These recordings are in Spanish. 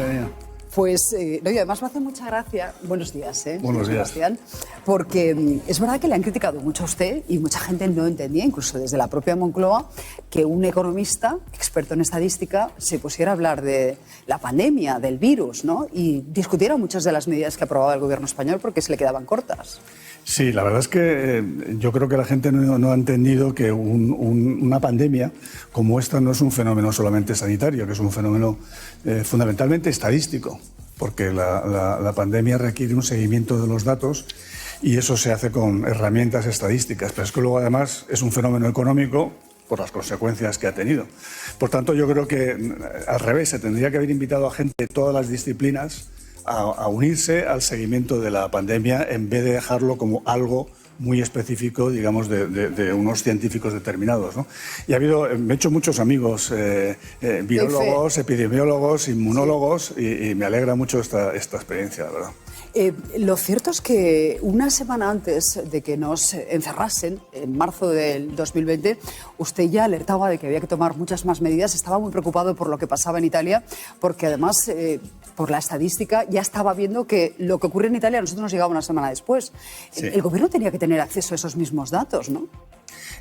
mía. Pues, no, y además me hace mucha gracia, buenos días, Buenos días. Sebastián, porque es verdad que le han criticado mucho a usted y mucha gente no entendía, incluso desde la propia Moncloa, que un economista, experto en estadística, se pusiera a hablar de la pandemia, del virus, ¿no? Y discutiera muchas de las medidas que aprobaba el gobierno español porque se le quedaban cortas. Sí, la verdad es que yo creo que la gente no ha entendido que una pandemia como esta no es un fenómeno solamente sanitario, que es un fenómeno fundamentalmente estadístico, porque la pandemia requiere un seguimiento de los datos y eso se hace con herramientas estadísticas, pero es que luego además es un fenómeno económico por las consecuencias que ha tenido. Por tanto, yo creo que al revés, se tendría que haber invitado a gente de todas las disciplinas a unirse al seguimiento de la pandemia en vez de dejarlo como algo muy específico, digamos, de unos científicos determinados, ¿no? Y me he hecho muchos amigos, virólogos, epidemiólogos, inmunólogos, y me alegra mucho esta experiencia, la verdad. Lo cierto es que una semana antes de que nos encerrasen, en marzo del 2020, usted ya alertaba de que había que tomar muchas más medidas. Estaba muy preocupado por lo que pasaba en Italia, porque además, por la estadística, ya estaba viendo que lo que ocurre en Italia a nosotros nos llegaba una semana después. Sí. El gobierno tenía que tener acceso a esos mismos datos, ¿no?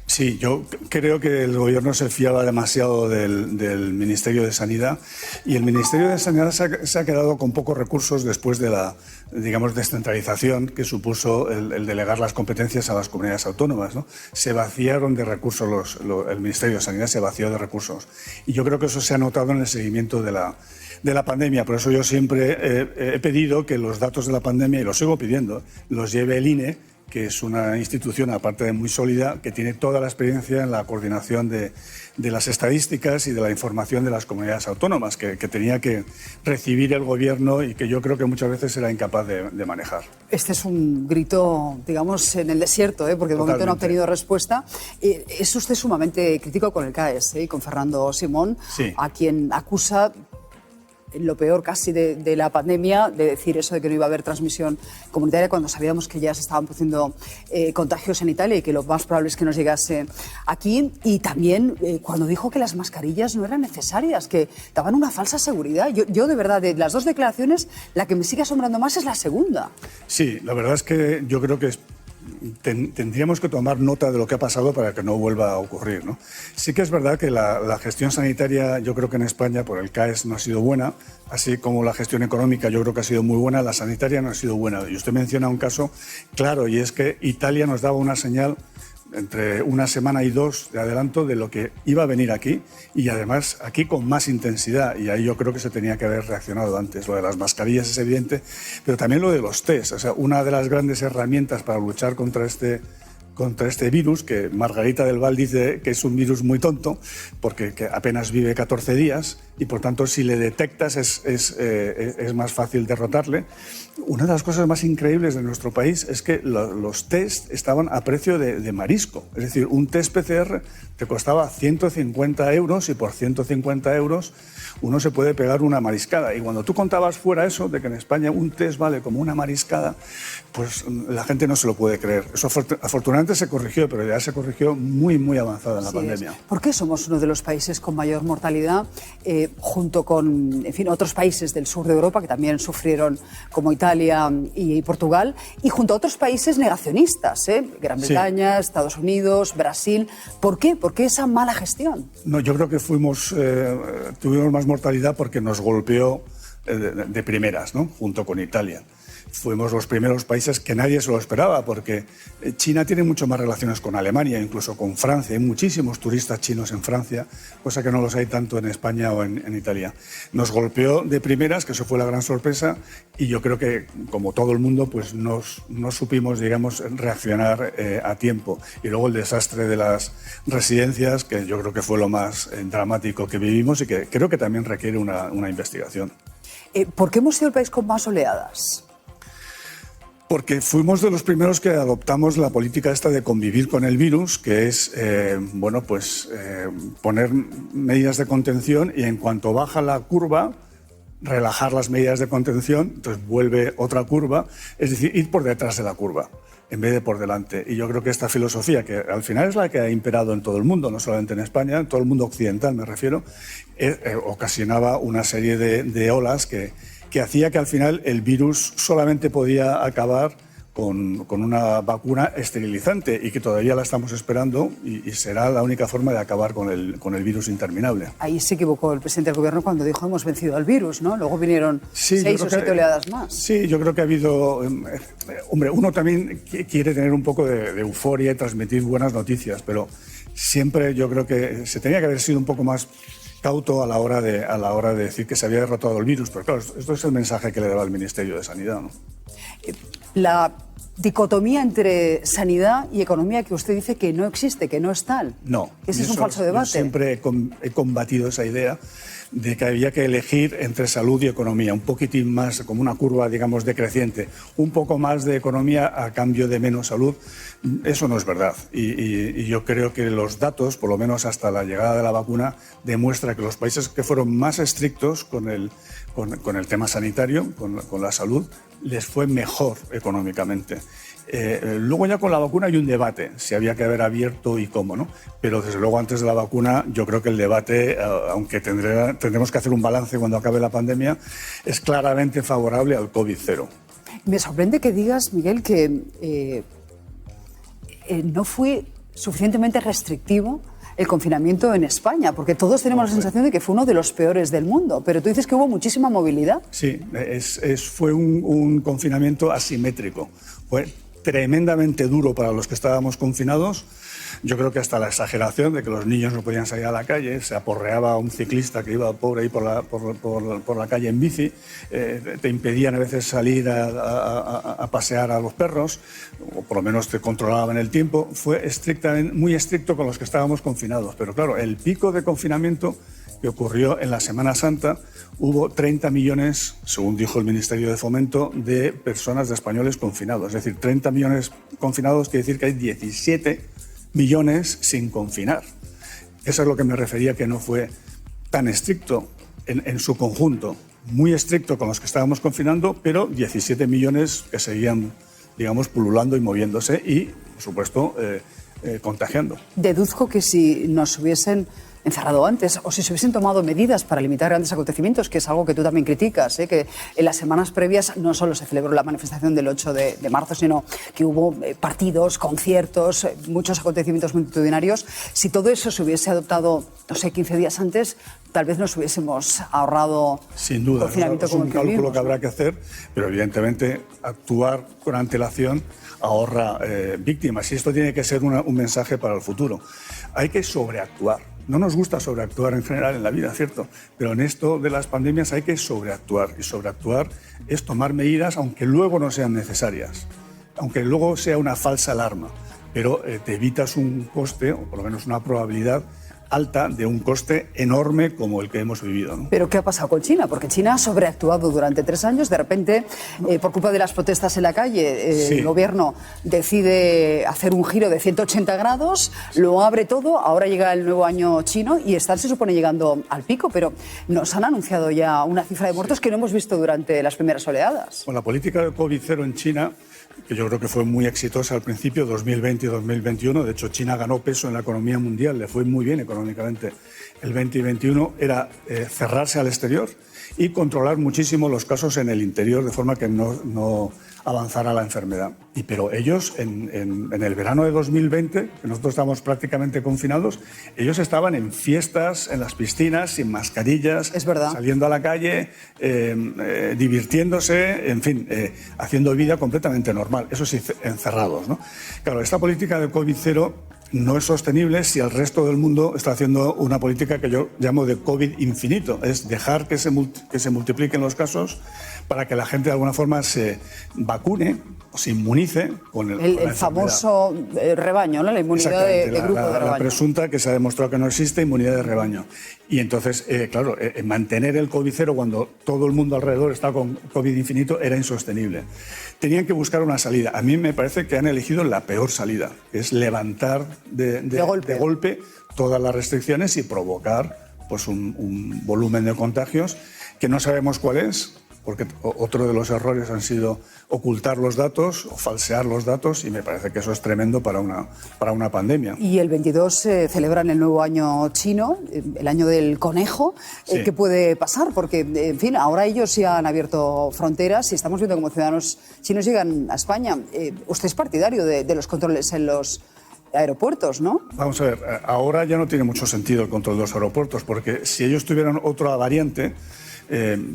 Sí, yo creo que el gobierno se fiaba demasiado del Ministerio de Sanidad y el Ministerio de Sanidad se ha quedado con pocos recursos después de la, digamos, descentralización que supuso el delegar las competencias a las comunidades autónomas, ¿no? Se vaciaron de recursos, el Ministerio de Sanidad se vació de recursos y yo creo que eso se ha notado en el seguimiento de la pandemia. Por eso yo siempre he pedido que los datos de la pandemia, y los sigo pidiendo, los lleve el INE, que es una institución, aparte de muy sólida, que tiene toda la experiencia en la coordinación de las estadísticas y de la información de las comunidades autónomas, que tenía que recibir el gobierno y que yo creo que muchas veces era incapaz de manejar. Este es un grito, digamos, en el desierto, porque de momento no ha obtenido respuesta. Es usted sumamente crítico con el CAES y con Fernando Simón, sí, a quien acusa lo peor casi de la pandemia, de decir eso de que no iba a haber transmisión comunitaria cuando sabíamos que ya se estaban produciendo contagios en Italia y que lo más probable es que nos llegase aquí. Y también cuando dijo que las mascarillas no eran necesarias, que daban una falsa seguridad. Yo de verdad, de las dos declaraciones, la que me sigue asombrando más es la segunda. Sí, la verdad es que yo creo que tendríamos que tomar nota de lo que ha pasado para que no vuelva a ocurrir, ¿no? Sí que es verdad que la gestión sanitaria, yo creo que en España por el CAES no ha sido buena, así como la gestión económica yo creo que ha sido muy buena, la sanitaria no ha sido buena. Y usted menciona un caso claro, y es que Italia nos daba una señal entre una semana y dos de adelanto de lo que iba a venir aquí y además aquí con más intensidad, y ahí yo creo que se tenía que haber reaccionado antes. Lo de las mascarillas es evidente, pero también lo de los test. O sea, una de las grandes herramientas para luchar contra este virus, que Margarita del Val dice que es un virus muy tonto porque que apenas vive 14 días y por tanto si le detectas es más fácil derrotarle. Una de las cosas más increíbles de nuestro país es que los test estaban a precio de marisco. Es decir, un test PCR te costaba 150 euros y por 150 euros uno se puede pegar una mariscada. Y cuando tú contabas fuera eso, de que en España un test vale como una mariscada, pues la gente no se lo puede creer. Eso afortunadamente se corrigió, pero ya se corrigió muy, muy avanzada en la pandemia. ¿Por qué somos uno de los países con mayor mortalidad, junto con, en fin, otros países del sur de Europa que también sufrieron, como Italia y Portugal, y junto a otros países negacionistas, Gran Bretaña, Estados Unidos, Brasil? ¿Por qué? ¿Por qué esa mala gestión? No, yo creo que tuvimos más mortalidad porque nos golpeó de primeras, ¿no? Junto con Italia. Fuimos los primeros países que nadie se lo esperaba, porque China tiene mucho más relaciones con Alemania, incluso con Francia. Hay muchísimos turistas chinos en Francia, cosa que no los hay tanto en España o en Italia. Nos golpeó de primeras, que eso fue la gran sorpresa, y yo creo que, como todo el mundo, pues no supimos, digamos, reaccionar a tiempo. Y luego el desastre de las residencias, que yo creo que fue lo más dramático que vivimos y que creo que también requiere una investigación. ¿Por qué hemos sido el país con más oleadas? Porque fuimos de los primeros que adoptamos la política esta de convivir con el virus, que es poner medidas de contención y en cuanto baja la curva, relajar las medidas de contención, entonces vuelve otra curva, es decir, ir por detrás de la curva en vez de por delante. Y yo creo que esta filosofía, que al final es la que ha imperado en todo el mundo, no solamente en España, en todo el mundo occidental me refiero, ocasionaba una serie de olas que hacía que al final el virus solamente podía acabar con una vacuna esterilizante y que todavía la estamos esperando y será la única forma de acabar con el virus interminable. Ahí se equivocó el presidente del gobierno cuando dijo hemos vencido al virus, ¿no? Luego vinieron 6 o 7 oleadas más. Sí, yo creo que ha habido... hombre, uno también quiere tener un poco de euforia y transmitir buenas noticias, pero siempre yo creo que se tenía que haber sido un poco más cauto a la hora de decir que se había derrotado el virus. Pero claro, esto es el mensaje que le daba el Ministerio de Sanidad, ¿no? La dicotomía entre sanidad y economía que usted dice que no existe, que no es tal. No. Ese es un falso debate. Yo siempre he combatido esa idea de que había que elegir entre salud y economía, un poquitín más, como una curva, digamos, decreciente, un poco más de economía a cambio de menos salud. Eso no es verdad. Y yo creo que los datos, por lo menos hasta la llegada de la vacuna, demuestra que los países que fueron más estrictos con el tema sanitario, con la salud, les fue mejor económicamente. Luego ya con la vacuna hay un debate, si había que haber abierto y cómo, ¿no? Pero desde luego antes de la vacuna yo creo que el debate, aunque tendremos que hacer un balance cuando acabe la pandemia, es claramente favorable al COVID-0. Me sorprende que digas, Miguel, que no fue suficientemente restrictivo el confinamiento en España, porque todos tenemos la sensación de que fue uno de los peores del mundo, pero tú dices que hubo muchísima movilidad. Sí, fue un confinamiento asimétrico. Fue tremendamente duro para los que estábamos confinados. Yo creo que hasta la exageración de que los niños no podían salir a la calle, se aporreaba a un ciclista que iba pobre ahí por la calle en bici, te impedían a veces salir a pasear a los perros, o por lo menos te controlaban el tiempo. Fue muy estricto con los que estábamos confinados, pero claro, el pico de confinamiento que ocurrió en la Semana Santa, hubo 30 millones, según dijo el Ministerio de Fomento, de personas, de españoles confinados. Es decir, 30 millones confinados quiere decir que hay 17 millones sin confinar. Eso es lo que me refería, que no fue tan estricto en su conjunto. Muy estricto con los que estábamos confinando, pero 17 millones que seguían, digamos, pululando y moviéndose y, por supuesto, contagiando. Deduzco que si nos hubiesen encerrado antes o si se hubiesen tomado medidas para limitar grandes acontecimientos, que es algo que tú también criticas, que en las semanas previas no solo se celebró la manifestación del 8 de marzo, sino que hubo partidos, conciertos, muchos acontecimientos multitudinarios. Si todo eso se hubiese adoptado, no sé, 15 días antes, tal vez nos hubiésemos ahorrado sin duda, confinamiento es un cálculo que habrá que hacer, pero evidentemente actuar con antelación ahorra víctimas y esto tiene que ser un mensaje para el futuro. Hay que sobreactuar. No nos gusta sobreactuar en general en la vida, ¿cierto? Pero en esto de las pandemias hay que sobreactuar. Y sobreactuar es tomar medidas aunque luego no sean necesarias, aunque luego sea una falsa alarma. Pero te evitas un coste, o por lo menos una probabilidad alta de un coste enorme como el que hemos vivido, ¿no? ¿Pero qué ha pasado con China? Porque China ha sobreactuado durante 3 años. De repente, por culpa de las protestas en la calle, el gobierno decide hacer un giro de 180 grados, lo abre todo, ahora llega el nuevo año chino y están, se supone, llegando al pico, pero nos han anunciado ya una cifra de muertos que no hemos visto durante las primeras oleadas. Con la política de COVID-0 en China, que yo creo que fue muy exitosa al principio, 2020 y 2021. De hecho, China ganó peso en la economía mundial, le fue muy bien económicamente. El 20 y 21 era cerrarse al exterior y controlar muchísimo los casos en el interior, de forma que no avanzara la enfermedad. Pero ellos, en el verano de 2020, que nosotros estábamos prácticamente confinados, ellos estaban en fiestas, en las piscinas, sin mascarillas, es verdad, saliendo a la calle, divirtiéndose, en fin, haciendo vida completamente normal. Eso sí, encerrados, ¿no? Claro, esta política de COVID-0 no es sostenible si el resto del mundo está haciendo una política que yo llamo de COVID infinito. Es dejar que se multipliquen los casos para que la gente de alguna forma se vacune o se inmunice con el famoso rebaño, ¿no? La inmunidad de grupo de rebaño. La presunta, que se ha demostrado que no existe, inmunidad de rebaño. Y entonces, claro, mantener el COVID-0 cuando todo el mundo alrededor está con COVID infinito era insostenible. Tenían que buscar una salida. A mí me parece que han elegido la peor salida, que es levantar de golpe todas las restricciones y provocar pues un volumen de contagios que no sabemos cuál es, porque otro de los errores han sido ocultar los datos o falsear los datos, y me parece que eso es tremendo para una pandemia. Y el 22 celebran el nuevo año chino, el año del conejo. Sí. ¿Qué puede pasar? Porque, en fin, ahora ellos ya han abierto fronteras y estamos viendo cómo ciudadanos chinos llegan a España. Usted es partidario de los controles en los aeropuertos, ¿no? Vamos a ver, ahora ya no tiene mucho sentido el control de los aeropuertos, porque si ellos tuvieran otra variante,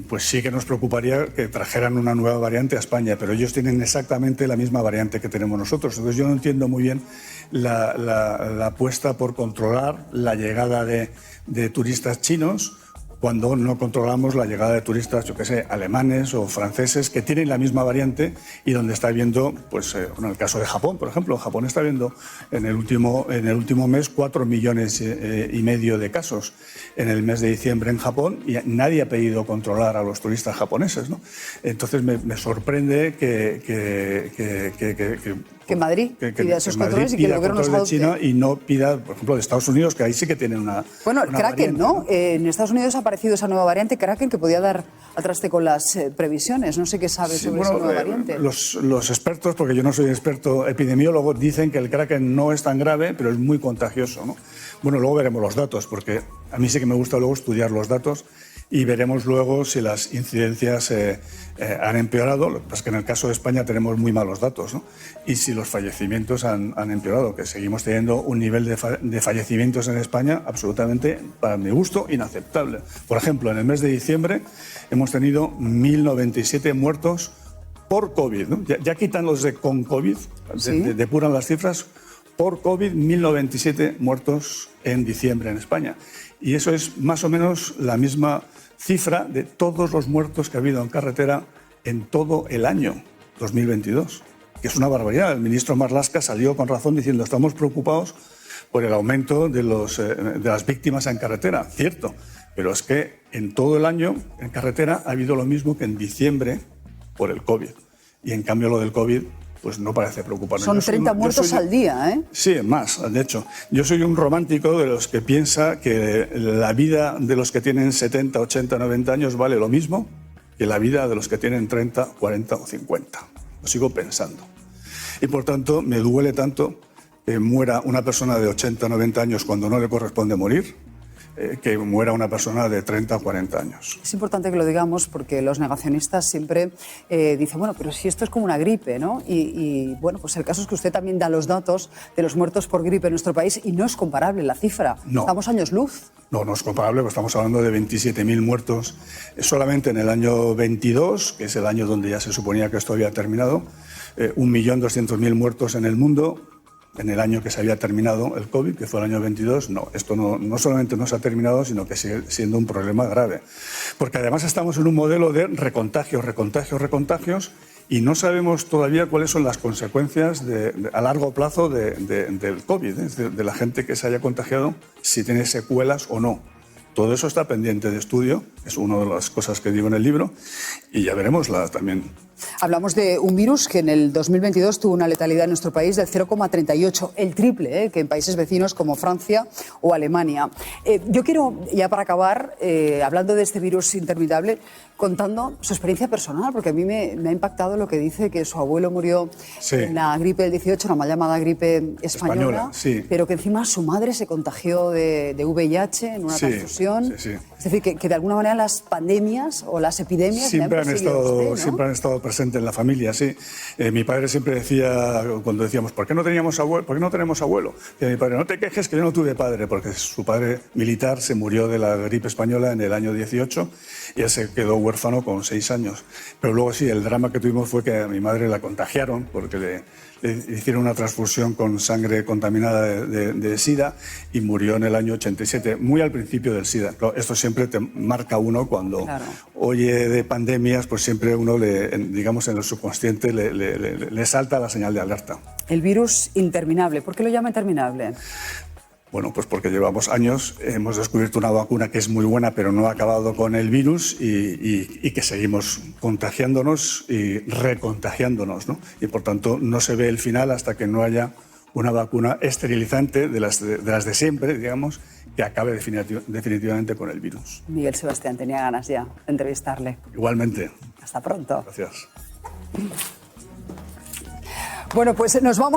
pues sí que nos preocuparía que trajeran una nueva variante a España, pero ellos tienen exactamente la misma variante que tenemos nosotros. Entonces yo no entiendo muy bien la apuesta por controlar la llegada de turistas chinos cuando no controlamos la llegada de turistas, yo qué sé, alemanes o franceses que tienen la misma variante, y donde está habiendo, pues en el caso de Japón, por ejemplo, Japón está viendo en el último mes 4,5 millones de casos en el mes de diciembre en Japón, y nadie ha pedido controlar a los turistas japoneses, ¿no? Entonces me sorprende que Madrid pida esos controles y que el gobierno los adopte. De China y no pida, por ejemplo, de Estados Unidos, que ahí sí que tienen una. Bueno, una Kraken, variante, ¿no? En Estados Unidos ha aparecido esa nueva variante, Kraken, que podía dar al traste con las previsiones. No sé qué sabe sobre esa nueva variante. Los expertos, porque yo no soy experto epidemiólogo, dicen que el Kraken no es tan grave, pero es muy contagioso, ¿no? Bueno, luego veremos los datos, porque a mí sí que me gusta luego estudiar los datos, y veremos luego si las incidencias han empeorado. Lo que pasa es que en el caso de España tenemos muy malos datos, ¿no? Y si los fallecimientos han empeorado, que seguimos teniendo un nivel de fallecimientos en España absolutamente, para mi gusto, inaceptable. Por ejemplo, en el mes de diciembre hemos tenido 1.097 muertos por COVID, ¿no? Ya quitan los de con COVID, ¿sí? Depuran las cifras. Por COVID, 1.097 muertos en diciembre en España. Y eso es más o menos la misma cifra de todos los muertos que ha habido en carretera en todo el año 2022, que es una barbaridad. El ministro Marlaska salió con razón diciendo: estamos preocupados por el aumento de las víctimas en carretera. Cierto, pero es que en todo el año en carretera ha habido lo mismo que en diciembre por el COVID. Y en cambio lo del COVID pues no parece preocuparme. Son 30 muertos al día, ¿eh? Sí, más, de hecho. Yo soy un romántico de los que piensa que la vida de los que tienen 70, 80, 90 años vale lo mismo que la vida de los que tienen 30, 40 o 50. Lo sigo pensando. Y por tanto, me duele tanto que muera una persona de 80, 90 años cuando no le corresponde morir, que muera una persona de 30 o 40 años. Es importante que lo digamos porque los negacionistas siempre dicen, bueno, pero si esto es como una gripe, ¿no? Y bueno, pues el caso es que usted también da los datos de los muertos por gripe en nuestro país y no es comparable la cifra. No. Estamos años luz. No es comparable, pues estamos hablando de 27.000 muertos solamente en el año 22, que es el año donde ya se suponía que esto había terminado, 1.200.000 muertos en el mundo. En el año que se había terminado el COVID, que fue el año 22, no, esto no solamente no se ha terminado, sino que sigue siendo un problema grave. Porque además estamos en un modelo de recontagios, y no sabemos todavía cuáles son las consecuencias a largo plazo del COVID, de la gente que se haya contagiado, si tiene secuelas o no. Todo eso está pendiente de estudio, es una de las cosas que digo en el libro, y ya veremos también. Hablamos de un virus que en el 2022 tuvo una letalidad en nuestro país del 0,38, el triple que en países vecinos como Francia o Alemania. Yo quiero, ya para acabar, hablando de este virus interminable, contando su experiencia personal, porque a mí me ha impactado lo que dice, que su abuelo murió en la gripe del 18, la mal llamada gripe española, sí. Pero que encima su madre se contagió de VIH en una transfusión. Sí. Es decir, que de alguna manera las pandemias o las epidemias siempre han estado presentes en la familia, sí. Mi padre siempre decía, cuando decíamos, ¿por qué no tenemos abuelo? Y mi padre, no te quejes que yo no tuve padre, porque su padre militar se murió de la gripe española en el año 18 y él se quedó huérfano con 6 años. Pero luego sí, el drama que tuvimos fue que a mi madre la contagiaron porque le hicieron una transfusión con sangre contaminada de SIDA y murió en el año 87, muy al principio del SIDA. Claro, esto siempre te marca uno cuando oye de pandemias, pues siempre uno, digamos, en el subconsciente le salta la señal de alerta. El virus interminable, ¿por qué lo llama interminable? Bueno, pues porque llevamos años, hemos descubierto una vacuna que es muy buena, pero no ha acabado con el virus y que seguimos contagiándonos y recontagiándonos, ¿no? Y por tanto no se ve el final hasta que no haya una vacuna esterilizante de las de siempre, digamos, que acabe definitivamente con el virus. Miguel Sebastián, tenía ganas ya de entrevistarle. Igualmente. Hasta pronto. Gracias. Bueno, pues nos vamos.